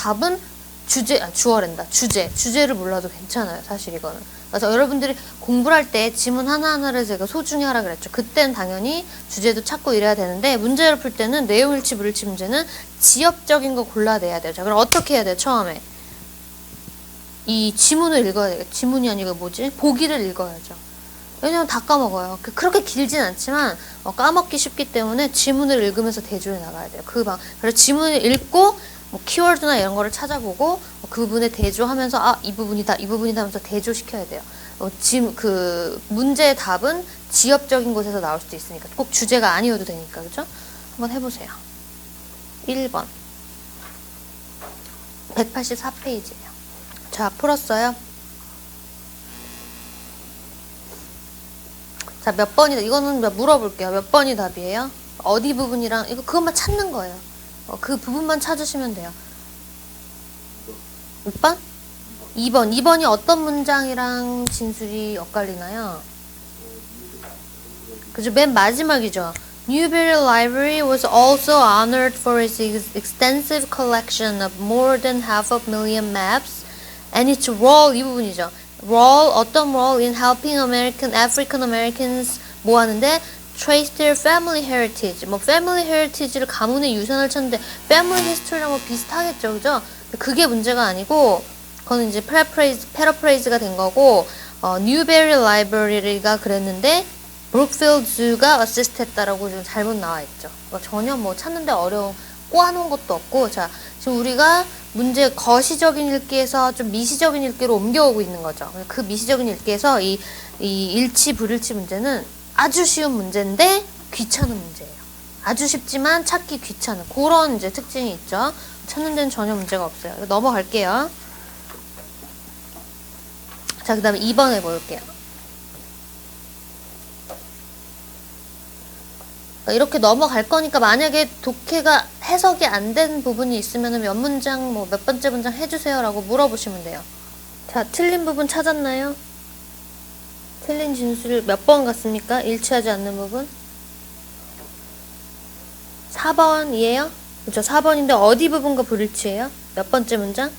답은 주어랜다. 주제를 몰라도 괜찮아요. 사실 이거는. 그래서 여러분들이 공부를 할 때 지문 하나하나를 제가 소중히 하라 그랬죠. 그땐 당연히 주제도 찾고 이래야 되는데 문제를 풀 때는 내용일치 불일치 문제는 지엽적인 거 골라내야 돼요. 자, 그럼 어떻게 해야 돼요? 처음에 이 지문을 읽어야 돼요. 지문이 아니고 뭐지? 보기를 읽어야죠. 왜냐면 다 까먹어요. 그렇게 길진 않지만 까먹기 쉽기 때문에 지문을 읽으면서 대조해 나가야 돼요. 그래서 지문을 읽고 뭐 키워드나 이런 거를 찾아보고 그 부분에 대조하면서 이 부분이다 하면서 대조시켜야 돼요. 그 문제의 답은 지엽적인 곳에서 나올 수도 있으니까 꼭 주제가 아니어도 되니까 그죠? 한번 해보세요. 1번 184페이지예요. 자, 풀었어요? 자, 몇 번이다. 이거는 물어볼게요. 몇 번이 답이에요? 어디 부분이랑 그것만 찾는 거예요. 그 부분만 찾으시면 돼요. 몇 번? 2번. 2번이 어떤 문장이랑 진술이 엇갈리나요? 그죠? 맨 마지막이죠. Newberry Library was also honored for its extensive collection of more than 500,000 maps and its role, 이 부분이죠. 어떤 role in helping African Americans 뭐 하는데? trace their family heritage. family heritage를 가문의 유산을 찾는데 family history랑 비슷하겠죠. 그죠? 그게 문제가 아니고 그거는 이제 paraphrase가 된 거고 Newberry Library가 그랬는데 Brookfield Zoo가 assist 했다라고 지금 잘못 나와 있죠. 전혀 찾는데 꼬아놓은 것도 없고 자, 지금 우리가 문제 거시적인 읽기에서 좀 미시적인 읽기로 옮겨오고 있는 거죠. 그 미시적인 읽기에서 이 일치 불일치 문제는 아주 쉬운 문제인데 귀찮은 문제예요. 아주 쉽지만 찾기 귀찮은 그런 이제 특징이 있죠. 찾는 데는 전혀 문제가 없어요. 넘어갈게요. 자, 그 다음에 2번 해볼게요. 이렇게 넘어갈 거니까 만약에 독해가 해석이 안 된 부분이 있으면 몇 문장, 몇 번째 문장 해주세요 라고 물어보시면 돼요. 자, 틀린 부분 찾았나요? 틀린 진술 몇 번 같습니까? 일치하지 않는 부분? 4번이에요? 그렇죠. 4번인데 어디 부분과 불일치해요? 몇 번째 문장?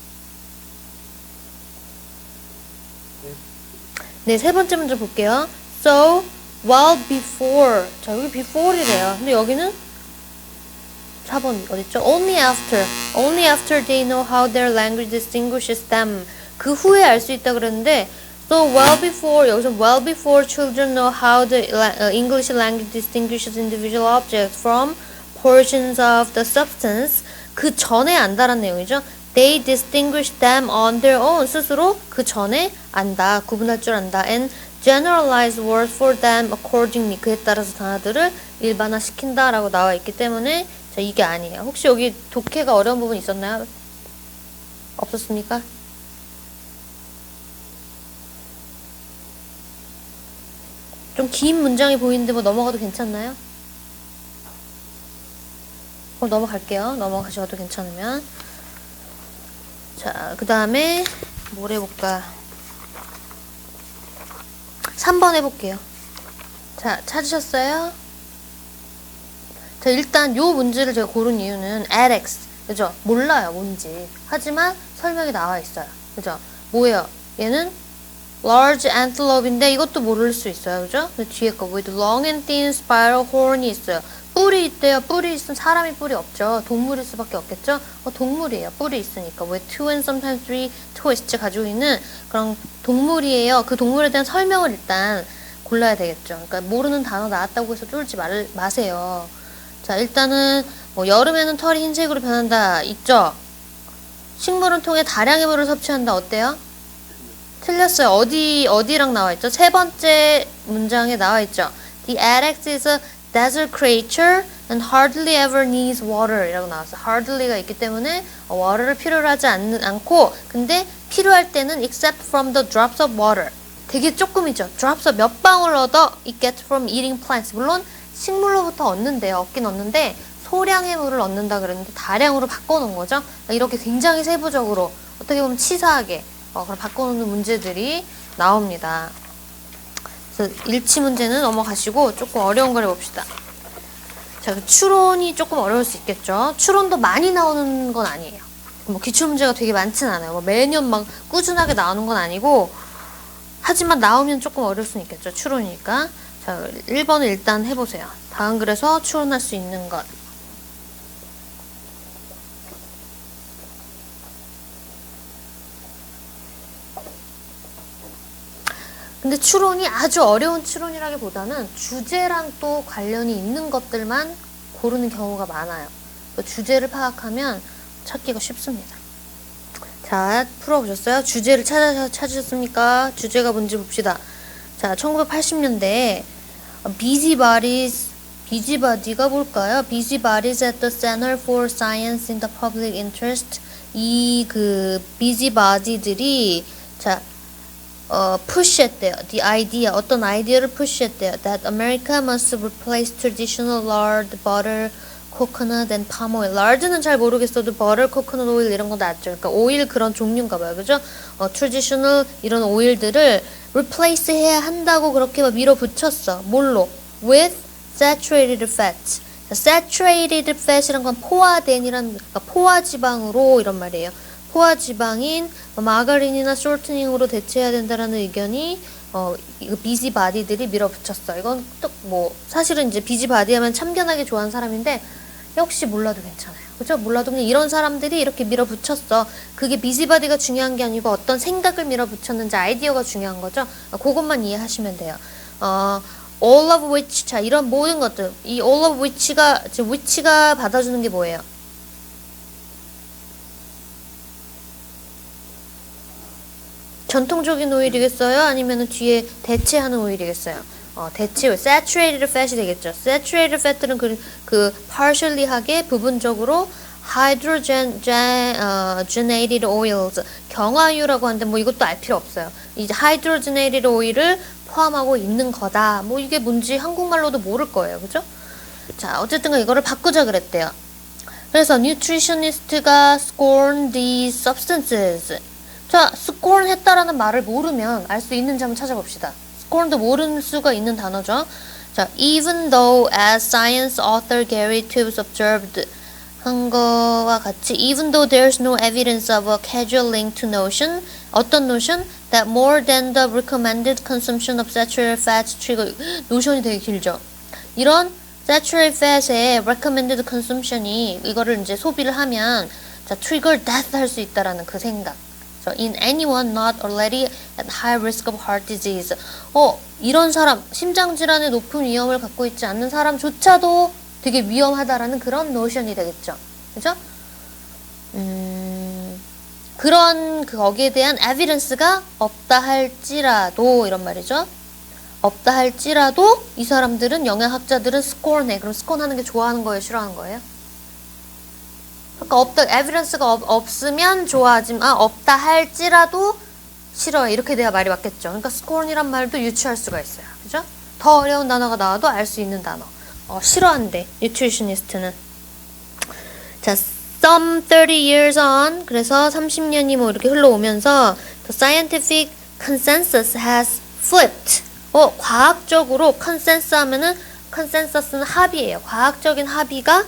네, 세 번째 문장 볼게요. So, while before. 자, 여기 before이래요. 근데 여기는 4번 어딨죠? Only after they know how their language distinguishes them. 그 후에 알 수 있다 그랬는데 So well before, 여기서 well before children know how the English language distinguishes individual objects from portions of the substance. 그 전에 안다라는 내용이죠. They distinguish them on their own. 스스로 그 전에 안다, 구분할 줄 안다. And generalize words for them accordingly. 그에 따라서 단어들을 일반화시킨다 라고 나와 있기 때문에 자, 이게 아니에요. 혹시 여기 독해가 어려운 부분 있었나요? 없었습니까? 좀 긴 문장이 보이는데 넘어가도 괜찮나요? 그럼 넘어갈게요. 넘어가셔도 괜찮으면. 자, 그 다음에 뭘 해볼까? 3번 해볼게요. 자, 찾으셨어요? 자, 일단 요 문제를 제가 고른 이유는 LX, 그죠? 몰라요, 뭔지. 하지만 설명이 나와 있어요. 그죠? 뭐예요? 얘는 large antelope인데 이것도 모를 수 있어요. 그죠? 근데 뒤에 거 with long and thin spiral horn이 있어요. 뿔이 있대요. 뿔이 있으면 사람이 뿔이 없죠. 동물일 수밖에 없겠죠? 동물이에요. 뿔이 있으니까. with two and sometimes three twists 가지고 있는 그런 동물이에요. 그 동물에 대한 설명을 일단 골라야 되겠죠. 그러니까 모르는 단어 나왔다고 해서 쫄지 마세요. 자, 일단은 여름에는 털이 흰색으로 변한다. 있죠? 식물은 통에 다량의 물을 섭취한다. 어때요? 틀렸어요. 어디랑 나와 있죠? 세 번째 문장에 나와 있죠. The addax is a desert creature and hardly ever needs water 이라고 나왔어요. hardly가 있기 때문에 water를 필요로 하지 않고 근데 필요할 때는 except from the drops of water. 되게 조금이죠. drops of 몇 방울 얻어 it gets from eating plants. 물론 식물로부터 얻긴 얻는데 소량의 물을 얻는다 그랬는데 다량으로 바꿔놓은 거죠. 이렇게 굉장히 세부적으로 어떻게 보면 치사하게 그럼 바꿔놓는 문제들이 나옵니다. 그래서 일치 문제는 넘어가시고 조금 어려운 걸 해봅시다. 자, 추론이 조금 어려울 수 있겠죠. 추론도 많이 나오는 건 아니에요. 뭐 기출문제가 되게 많진 않아요. 뭐 매년 막 꾸준하게 나오는 건 아니고, 하지만 나오면 조금 어려울 수는 있겠죠. 추론이니까. 자, 1번을 일단 해보세요. 다음 글에서 추론할 수 있는 것. 근데 추론이 아주 어려운 추론이라기보다는 주제랑 또 관련이 있는 것들만 고르는 경우가 많아요. 주제를 파악하면 찾기가 쉽습니다. 자, 풀어보셨어요? 주제를 찾으셨습니까? 주제가 뭔지 봅시다. 자, 1980년대에 비지바디가 뭘까요? Busybodies at the Center for Science in the Public Interest. 이 비지바디들이 자, push했대요. The idea, 어떤 아이디어를 push했대요. That America must replace traditional lard, butter, coconut, and palm oil. lard는 잘 모르겠어도 butter, coconut oil 이런 거 낫죠. 그러니까 오일 그런 종류인가 봐요. 그죠? traditional 이런 오일들을 replace 해야 한다고 그렇게 막 밀어붙였어. 뭘로? With saturated fats. saturated fat이란 건 포화된이란, 그러니까 포화지방으로 이런 말이에요. 포화지방인 마가린이나 쇼트닝으로 대체해야 된다라는 의견이 이거 비지바디들이 밀어붙였어. 이건 또 뭐 사실은 이제 비지바디 하면 참견하기 좋아하는 사람인데 역시 몰라도 괜찮아요. 그죠? 몰라도 그냥 이런 사람들이 이렇게 밀어붙였어. 그게 비지바디가 중요한 게 아니고 어떤 생각을 밀어붙였는지 아이디어가 중요한 거죠. 그것만 이해하시면 돼요. all of which, 자, 이런 모든 것들, 이 all of which가 받아주는 게 뭐예요? 전통적인 오일이겠어요? 아니면 뒤에 대체하는 오일이겠어요? 대체, saturated fat이 되겠죠. saturated fat들은 partially하게, 부분적으로 hydrogenated oils, 경화유라고 하는데 뭐 이것도 알 필요 없어요. 이제 hydrogenated oil을 포함하고 있는 거다. 뭐 이게 뭔지 한국말로도 모를 거예요. 그죠? 자, 어쨌든 이거를 바꾸자 그랬대요. 그래서 nutritionist가 scorn these substances. 자, scorn 했다라는 말을 모르면 알 수 있는지 한번 찾아봅시다. scorn도 모르는 수가 있는 단어죠. 자, even though as science author Gary Tubes observed 한 거와 같이 even though there's no evidence of a causal link to notion 어떤 notion? that more than the recommended consumption of saturated fats trigger 노션이 되게 길죠. 이런 saturated fat의 recommended consumption이 이거를 이제 소비를 하면 자, trigger death 할 수 있다라는 그 생각. in anyone not already at high risk of heart disease. 이런 사람, 심장질환의 높은 위험을 갖고 있지 않는 사람조차도 되게 위험하다라는 그런 노션이 되겠죠. 그죠? 그런 거기에 대한 evidence가 없다 할지라도 이런 말이죠. 없다 할지라도 이 사람들은 영양학자들은 scorn해. 그럼 scorn하는 게 좋아하는 거예요, 싫어하는 거예요? 그러니까 evidence가 없으면 좋아하지만 없다 할지라도 싫어요. 이렇게 돼야 말이 맞겠죠. 그러니까 scorn이란 말도 유추할 수가 있어요. 그죠? 더 어려운 단어가 나와도 알 수 있는 단어. 싫어한대. nutritionist는. 자, some 30 years on. 그래서 30년이 뭐 이렇게 흘러오면서 the scientific consensus has flipped. 과학적으로 consensus 하면은 consensus는 합의예요. 과학적인 합의가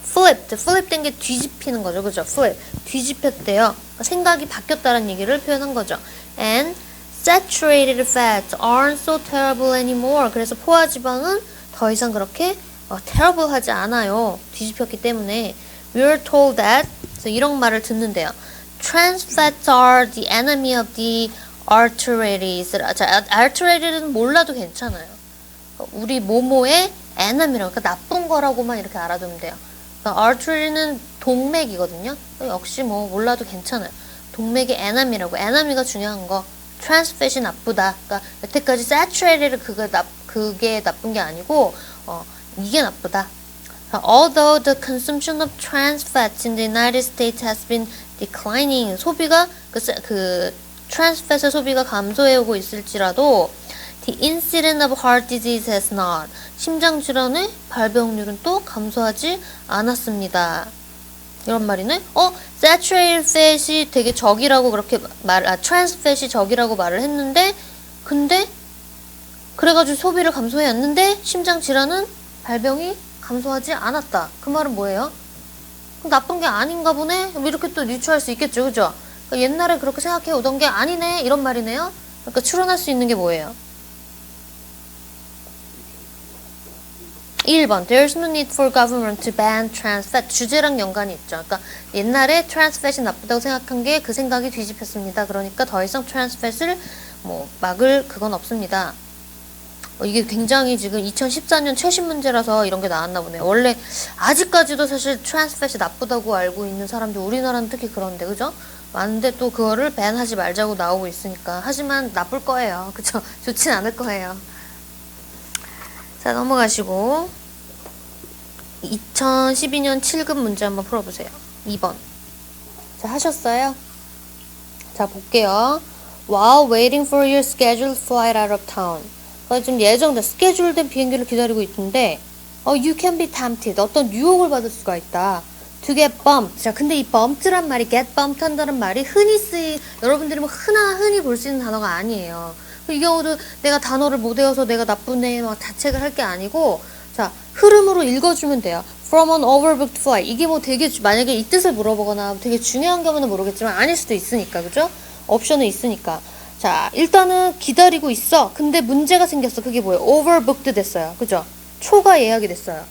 flip 된 게 뒤집히는 거죠. 그죠? flip. 뒤집혔대요. 생각이 바뀌었다는 얘기를 표현한 거죠. And saturated fats aren't so terrible anymore. 그래서 포화지방은 더 이상 그렇게 terrible 하지 않아요. 뒤집혔기 때문에. We're told that. 그래서 이런 말을 듣는데요. Trans fats are the enemy of the arterioles. 자, arteriole는 몰라도 괜찮아요. 우리 모모의 enemy라고, 그러니까 나쁜 거라고만 이렇게 알아두면 돼요. artery는 동맥이거든요. 역시 뭐 몰라도 괜찮아요. 동맥의 enemy라고. enemy가 중요한 거. trans fat이 나쁘다. 그러니까 여태까지 saturated 그게 나쁜 게 아니고 이게 나쁘다. Although the consumption of trans fats in the United States has been declining, 소비가 trans fat의 소비가 감소해오고 있을지라도 the incidence of heart disease has not. 심장 질환의 발병률은 또 감소하지 않았습니다. 이런 말이네. saturated fat이 되게 적이라고 그렇게 trans fat이 적이라고 말을 했는데, 근데 그래가지고 소비를 감소해왔는데 심장 질환은 발병이 감소하지 않았다. 그 말은 뭐예요? 나쁜 게 아닌가 보네? 이렇게 또 유추할 수 있겠죠, 그죠? 그러니까 옛날에 그렇게 생각해 오던 게 아니네, 이런 말이네요. 그러니까 추론할 수 있는 게 뭐예요? 1번 There's no need for government to ban trans fat. 주제랑 연관이 있죠. 그러니까 옛날에 trans fat이 나쁘다고 생각한 게 그 생각이 뒤집혔습니다. 그러니까 더 이상 trans fat을 뭐 막을 그건 없습니다. 이게 굉장히 지금 2014년 최신 문제라서 이런 게 나왔나 보네요. 원래 아직까지도 사실 trans fat이 나쁘다고 알고 있는 사람들, 우리나라는 특히 그런데, 그죠? 많은데 또 그거를 밴하지 말자고 나오고 있으니까. 하지만 나쁠 거예요. 그죠? 좋진 않을 거예요. 자, 넘어가시고 2012년 7급 문제 한번 풀어보세요. 2번. 자, 하셨어요? 자, 볼게요. While waiting for your scheduled flight out of town. 지금 예정된 스케줄된 비행기를 기다리고 있는데 you can be tempted. 어떤 유혹을 받을 수가 있다. To get bumped. 자, 근데 이 bumped란 말이 get bumped 한다는 말이 여러분들이 뭐 흔히 볼 수 있는 단어가 아니에요. 이 경우도 내가 단어를 못 외워서 내가 나쁜 애 막 자책을 할 게 아니고, 자, 흐름으로 읽어주면 돼요. From an overbooked flight. 이게 뭐 되게, 만약에 이 뜻을 물어보거나 되게 중요한 경우는 모르겠지만 아닐 수도 있으니까, 그죠? 옵션은 있으니까. 자, 일단은 기다리고 있어. 근데 문제가 생겼어. 그게 뭐예요? overbooked 됐어요. 그죠? 초과 예약이 됐어요.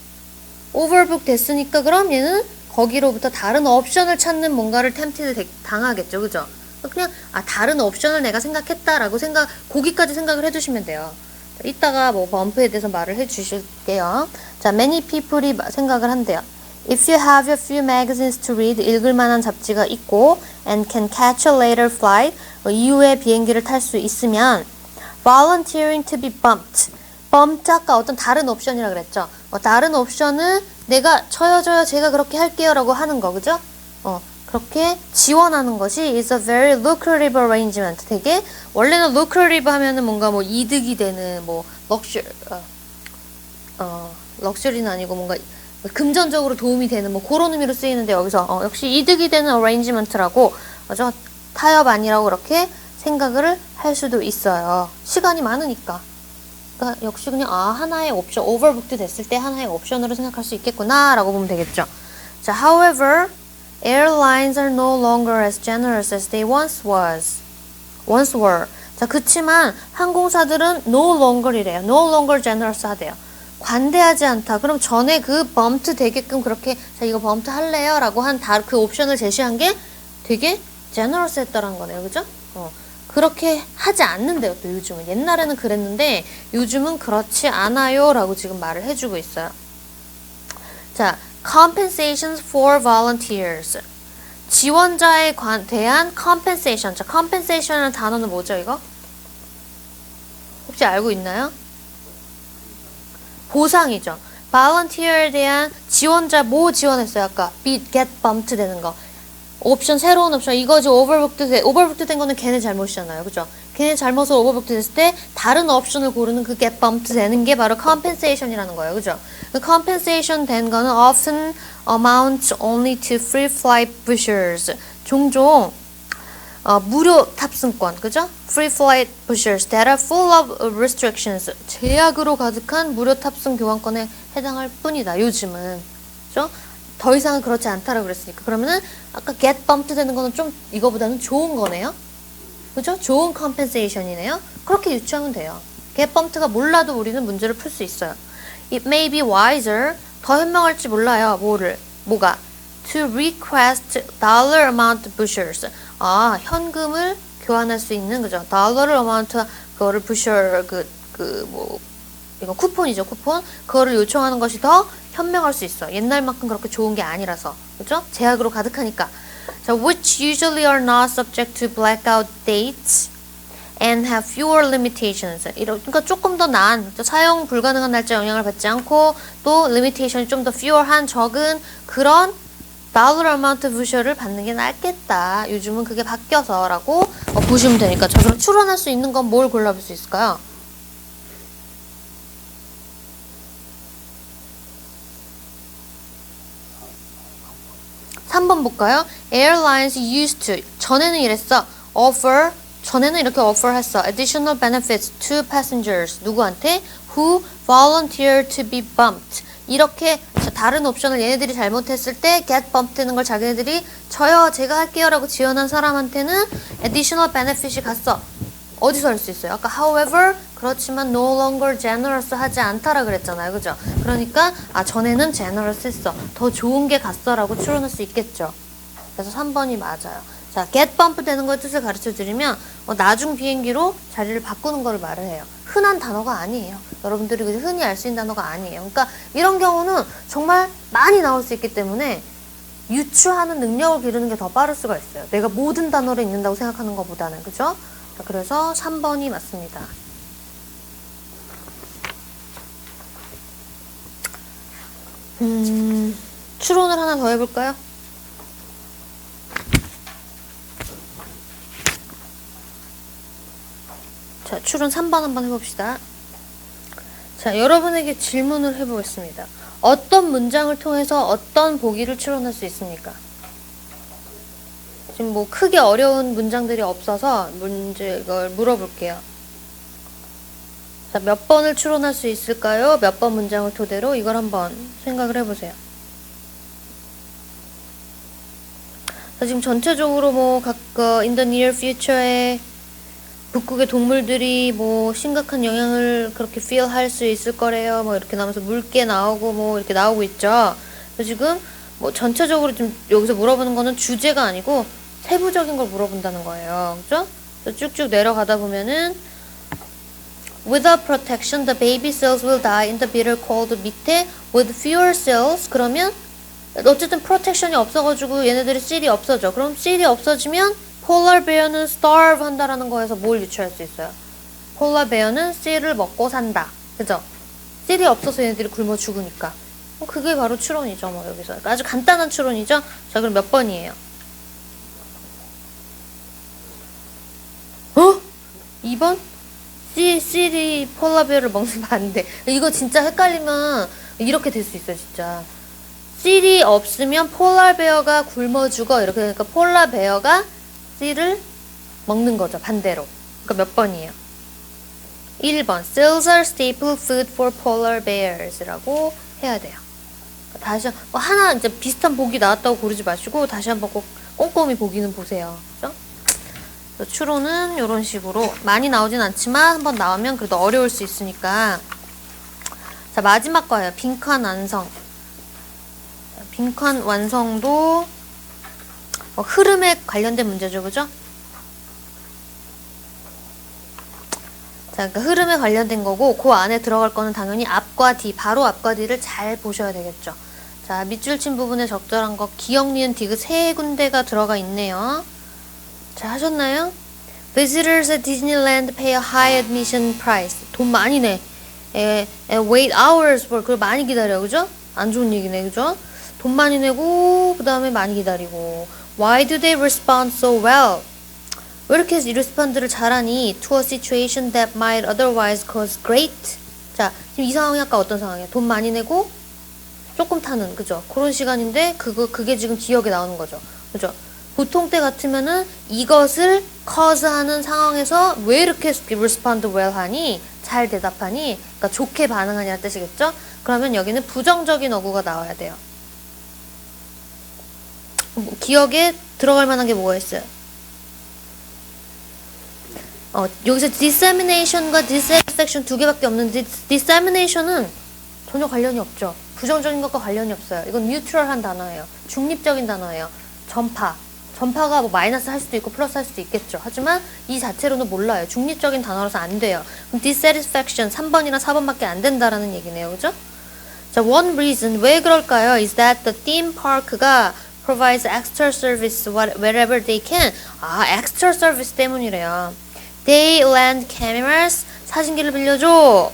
overbooked 됐으니까 그럼 얘는 거기로부터 다른 옵션을 찾는 뭔가를 tempted 당하겠죠. 그죠? 그냥 다른 옵션을 내가 생각했다라고 거기까지 생각을 해주시면 돼요. 자, 이따가 뭐 범프에 대해서 말을 해주실게요. 자, many people이 생각을 한대요. If you have a few magazines to read, 읽을 만한 잡지가 있고, and can catch a later flight, 이후에 비행기를 탈 수 있으면, volunteering to be bumped. bumped 아까 어떤 다른 옵션이라 그랬죠. 다른 옵션은 내가 저요 제가 그렇게 할게요 라고 하는 거, 그죠? 그렇게 지원하는 것이 is a very lucrative arrangement. 되게 원래는 lucrative 하면은 뭔가 뭐 이득이 되는 뭐 럭셔리는 아니고 뭔가 금전적으로 도움이 되는 뭐 그런 의미로 쓰이는데 여기서 역시 이득이 되는 arrangement라고 타협 아니라고 그렇게 생각을 할 수도 있어요. 시간이 많으니까. 그러니까 역시 그냥 하나의 옵션, overbooked 됐을 때 하나의 옵션으로 생각할 수 있겠구나 라고 보면 되겠죠. 자, however, airlines are no longer as generous as they once were. 자, 그치만 항공사들은 no longer이래요. no longer generous 하대요. 관대하지 않다. 그럼 전에 그 bumped 되게끔 그렇게 자, 이거 bumped 할래요? 라고 한 그 옵션을 제시한 게 되게 generous 했다라는 거네요. 그죠? 그렇게 하지 않는데요. 또 요즘은. 옛날에는 그랬는데 요즘은 그렇지 않아요. 라고 지금 말을 해주고 있어요. 자, compensations for volunteers. 지원자에 대한 compensation. 자, compensation이라는 단어는 뭐죠, 이거? 혹시 알고 있나요? 보상이죠. volunteer에 대한 지원자 뭐 지원했어요? 아까 get bumped 되는 거. 옵션, 새로운 옵션. 이거지 overbooked 된 거는 걔네 잘못이잖아요. 그죠? 걔네 잘못으로 overbooked 됐을 때 다른 옵션을 고르는 그 get bumped 되는 게 바로 compensation이라는 거예요. 그죠? 그 compensation 된 거는 often amounts only to free flight pushers. 종종 무료 탑승권, 그죠? Free flight pushers that are full of restrictions. 제약으로 가득한 무료 탑승 교환권에 해당할 뿐이다. 요즘은. 그죠? 더 이상은 그렇지 않다라고 그랬으니까. 그러면은 아까 get bumped 되는 거는 좀 이거보다는 좋은 거네요. 그죠? 좋은 compensation이네요. 그렇게 유추하면 돼요. get bumped가 몰라도 우리는 문제를 풀 수 있어요. It may be wiser. 더 현명할지 몰라요. 뭐가? To request dollar amount pushers. 현금을 교환할 수 있는, 그죠? dollar amount, 그거를 pusher, 이거 쿠폰이죠, 쿠폰. 그거를 요청하는 것이 더 현명할 수 있어. 옛날만큼 그렇게 좋은 게 아니라서. 그죠? 제약으로 가득하니까. 자, which usually are not subject to blackout dates and have fewer limitations. 그러니까 조금 더 나은, 사용 불가능한 날짜 영향을 받지 않고 또 limitation이 좀 더 fewer한 적은 그런 dollar amount pusher를 받는 게 낫겠다. 요즘은 그게 바뀌어서 라고 보시면 되니까. 자, 그럼 추론할 수 있는 건 뭘 골라볼 수 있을까요? (3번) 볼까요? Airlines used to. 전에는 이랬어. offer. 전에는 이렇게 offer 했어. additional benefits to passengers. 누구한테? who volunteer to be bumped. 이렇게 다른 옵션을 얘네들이 잘못했을 때 get bumped 되는 걸 자기네들이 저요 제가 할게요 라고 지원한 사람한테는 additional benefit이 갔어. 어디서 할 수 있어요? 아까 however 그렇지만 no longer generous 하지 않다라 그랬잖아요. 그죠? 그러니까 전에는 generous 했어. 더 좋은 게 갔어 라고 추론할 수 있겠죠. 그래서 3번이 맞아요. 자, get bump 되는 거의 뜻을 가르쳐 드리면 나중 비행기로 자리를 바꾸는 거를 말을 해요. 흔한 단어가 아니에요. 여러분들이 흔히 알 수 있는 단어가 아니에요. 그러니까 이런 경우는 정말 많이 나올 수 있기 때문에 유추하는 능력을 기르는 게 더 빠를 수가 있어요. 내가 모든 단어를 읽는다고 생각하는 것보다는. 그죠? 자, 그래서 3번이 맞습니다. 추론을 하나 더 해볼까요? 자, 추론 3번 한번 해봅시다. 자, 여러분에게 질문을 해보겠습니다. 어떤 문장을 통해서 어떤 보기를 추론할 수 있습니까? 지금 뭐 크게 어려운 문장들이 없어서 이걸 물어볼게요. 자, 몇 번을 추론할 수 있을까요? 몇 번 문장을 토대로 이걸 한번 생각을 해보세요. 자, 지금 전체적으로 뭐 in the near future에 북극의 동물들이 뭐 심각한 영향을 그렇게 feel 할 수 있을 거래요. 뭐 이렇게 나오면서 물개 나오고 뭐 이렇게 나오고 있죠. 그래서 지금 뭐 전체적으로 좀 여기서 물어보는 거는 주제가 아니고 세부적인 걸 물어본다는 거예요. 그죠? 쭉쭉 내려가다 보면은 Without protection, the baby cells will die in the bitter cold 밑에 with fewer cells 그러면 어쨌든 프로텍션이 없어가지고 얘네들이 씰이 없어져. 그럼 씰이 없어지면 폴라 베어는 starve 한다라는 거에서 뭘 유추할 수 있어요? 폴라 베어는 씰을 먹고 산다. 그죠? 씰이 없어서 얘네들이 굶어 죽으니까. 그게 바로 추론이죠. 뭐 여기서. 그러니까 아주 간단한 추론이죠. 자, 그럼 몇 번이에요? 2번? 씰이 폴라 베어를 먹으면 안 돼. 이거 진짜 헷갈리면 이렇게 될 수 있어요. 진짜. 씰이 없으면 폴라 베어가 굶어 죽어. 이렇게 되니까 폴라 베어가 씰을 먹는 거죠. 반대로. 그러니까 몇 번이에요? 1번. Cells are staple food for polar bears 라고 해야 돼요. 다시 하나 이제 비슷한 보기 나왔다고 고르지 마시고 다시 한번 꼭 꼼꼼히 보기는 보세요. 그죠? 추론은 이런 식으로 많이 나오진 않지만 한번 나오면 그래도 어려울 수 있으니까. 자, 마지막 거예요. 빈칸 완성. 빈칸 완성도 흐름에 관련된 문제죠. 그죠? 자, 그러니까 흐름에 관련된 거고 그 안에 들어갈 거는 당연히 앞과 뒤, 바로 앞과 뒤를 잘 보셔야 되겠죠. 자, 밑줄 친 부분에 적절한 거 기역, 니은, 디귿 세 군데가 들어가 있네요. 자, 하셨나요? Visitors at Disneyland pay a high admission price. 돈 많이 내. Wait hours for. 그걸 많이 기다려. 그죠? 안 좋은 얘기네. 그죠? 돈 많이 내고 그 다음에 많이 기다리고. Why do they respond so well? 왜 이렇게 리스폰드를 잘하니? To a situation that might otherwise cause great. 자, 지금 이 상황이 아까 어떤 상황이야? 돈 많이 내고 조금 타는, 그죠? 그런 시간인데 그게 지금 기억에 나오는 거죠. 그죠? 보통 때 같으면은 이것을 cause하는 상황에서 왜 이렇게 respond well 하니? 잘 대답하니? 그러니까 좋게 반응하냐는 뜻이겠죠? 그러면 여기는 부정적인 어구가 나와야 돼요. 기억에 들어갈 만한 게 뭐가 있어요? 여기서 dissemination과 dissatisfaction 두 개밖에 없는데 dissemination은 전혀 관련이 없죠. 부정적인 것과 관련이 없어요. 이건 뉴트럴한 단어예요. 중립적인 단어예요. 전파가 뭐 마이너스 할 수도 있고 플러스 할 수도 있겠죠. 하지만 이 자체로는 몰라요. 중립적인 단어라서 안 돼요. 그럼 dissatisfaction 3번이나 4번밖에 안 된다라는 얘기네요. 그죠? 자, one reason 왜 그럴까요? is that the theme park가 provides extra service wherever they can. extra service 때문이래요. They lend cameras. 사진기를 빌려줘.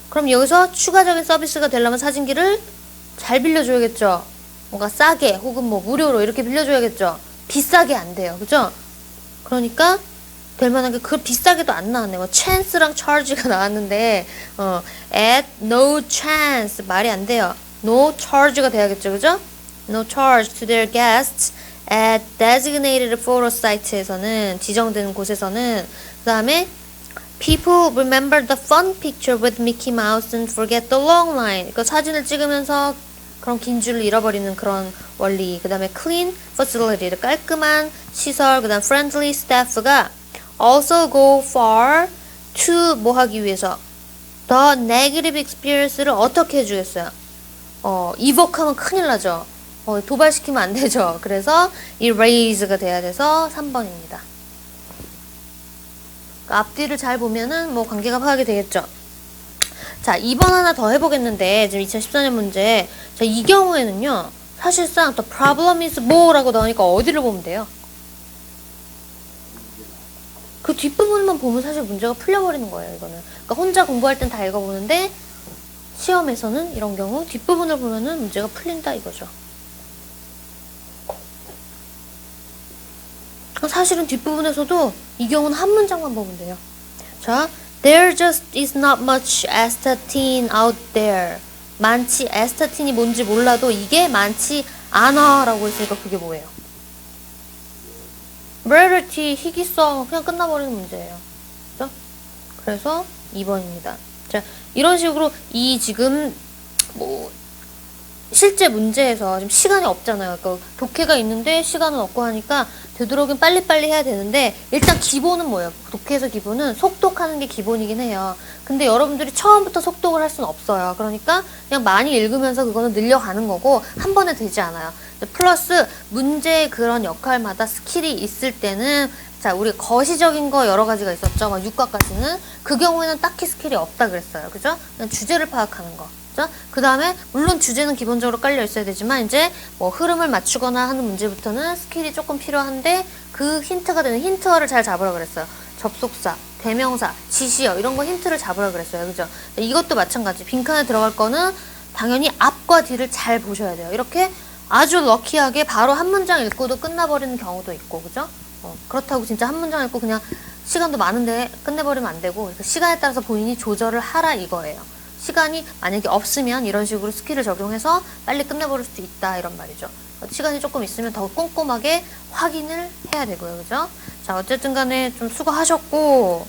그럼 여기서 추가적인 서비스가 되려면 사진기를 잘 빌려줘야겠죠. 뭔가 싸게 혹은 뭐 무료로 이렇게 빌려줘야겠죠. 비싸게 안 돼요. 그죠? 그러니까 될 만한 게 그 비싸게도 안 나왔네. 뭐 chance랑 charge가 나왔는데 at no chance 말이 안 돼요. no charge가 돼야겠죠. 그죠? No charge to their guests at designated photo sites에서는 지정된 곳에서는 그 다음에 People remember the fun picture with Mickey Mouse and forget the long line. 그러니까 사진을 찍으면서 그런 긴 줄을 잃어버리는 그런 원리. 그 다음에 clean facility, 깔끔한 시설. 그 다음 friendly staff가 also go far to 뭐 하기 위해서 the negative experience를 어떻게 해주겠어요? evoke하면 큰일 나죠. 도발시키면 안 되죠. 그래서 erase가 돼야 돼서 3번입니다. 앞뒤를 잘 보면은 뭐 관계가 파악이 되겠죠. 자, 2번 하나 더 해보겠는데, 지금 2014년 문제. 자, 이 경우에는요, 사실상 the problem is 뭐라고 나오니까 어디를 보면 돼요? 그 뒷부분만 보면 사실 문제가 풀려버리는 거예요, 이거는. 그러니까 혼자 공부할 땐 다 읽어보는데, 시험에서는 이런 경우 뒷부분을 보면은 문제가 풀린다 이거죠. 사실은 뒷부분에서도 이 경우는 한 문장만 보면 돼요. 자, there just is not much astatine out there. 많지, 에스타틴이 뭔지 몰라도 이게 많지 않아 라고 했으니까 그게 뭐예요? rarity, 희귀성, 그냥 끝나버리는 문제예요. 그죠? 그래서 2번입니다. 자, 이런 식으로 이 지금 뭐 실제 문제에서 지금 시간이 없잖아요. 그러니까 독해가 있는데 시간은 없고 하니까 되도록이면 빨리빨리 해야 되는데 일단 기본은 뭐예요? 독해에서 기본은 속독하는 게 기본이긴 해요. 근데 여러분들이 처음부터 속독을 할 수는 없어요. 그러니까 그냥 많이 읽으면서 그거는 늘려가는 거고 한 번에 되지 않아요. 플러스 문제의 그런 역할마다 스킬이 있을 때는 자, 우리 거시적인 거 여러 가지가 있었죠. 막 6과까지는. 그 경우에는 딱히 스킬이 없다 그랬어요. 그죠? 그냥 주제를 파악하는 거. 그 다음에 물론 주제는 기본적으로 깔려 있어야 되지만 이제 뭐 흐름을 맞추거나 하는 문제부터는 스킬이 조금 필요한데 그 힌트가 되는 힌트어를 잘 잡으라 그랬어요. 접속사, 대명사, 지시어 이런 거 힌트를 잡으라 그랬어요. 그죠? 이것도 마찬가지. 빈칸에 들어갈 거는 당연히 앞과 뒤를 잘 보셔야 돼요. 이렇게 아주 럭키하게 바로 한 문장 읽고도 끝나버리는 경우도 있고, 그죠? 그렇다고 진짜 한 문장 읽고 그냥 시간도 많은데 끝내버리면 안 되고 시간에 따라서 본인이 조절을 하라 이거예요. 시간이 만약에 없으면 이런 식으로 스킬을 적용해서 빨리 끝내버릴 수도 있다 이런 말이죠. 시간이 조금 있으면 더 꼼꼼하게 확인을 해야 되고요. 그죠? 자, 어쨌든 간에 좀 수고하셨고